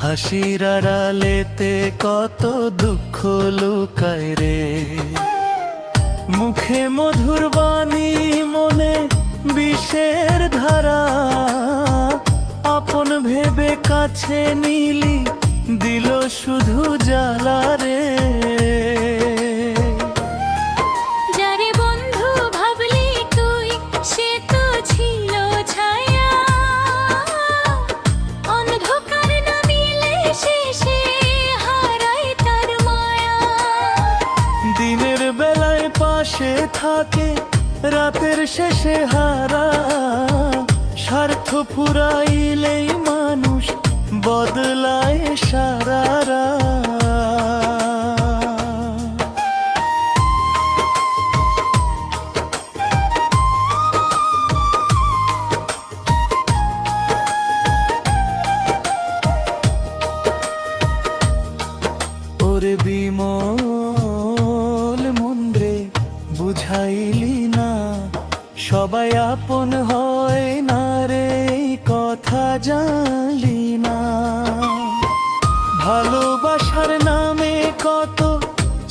হাসির আড়ালেতে কত দুঃখ লুকায় রে। মুখে মধুর বাণী, মনে বিষের ধারা, আপন ভেবে কাছে নিলি দিল শুধু জ্বালা রে। যারে বন্ধু ভাবলি তুই, সে তো ছিল ছায়া, অন্ধকার নামিলে শেষে হারাই তার মায়া। দিনের বেলায় পাশে থাকে, রাতের শেষে হারা, স্বার্থ ফুরাইলেই মানুষ বদলায় সারারা। ওরে বিমল মন রে, বুঝাইলি না সবাই আপন হয় না রে, এই কথা জানলি না। ভালোবাসার নামে কত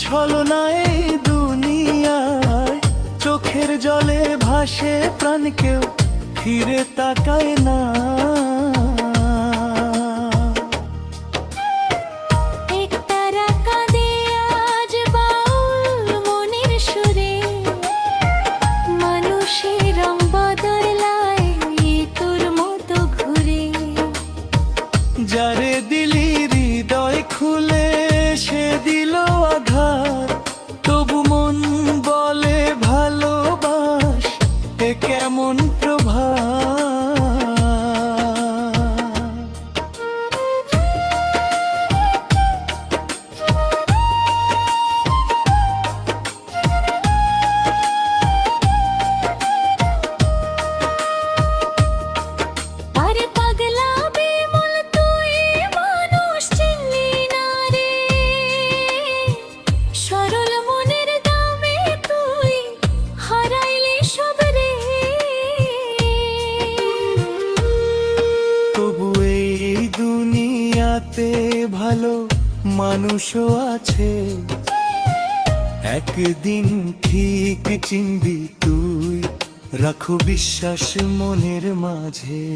ছলনা এই দুনিয়ায়, চোখের জলে ভাসে প্রাণ, কেউ ফিরে তাকায় না। যারে দিলি হৃদয় খুলে, সে দিল আঘাত, তবু মন বলে ভালোবাস, এ কেমন প্রভাব। দুনিয়াতে ভালো মানুষও আছে, একদিন ঠিক চিনবি তুই, রাখো বিশ্বাস মনের মাঝে।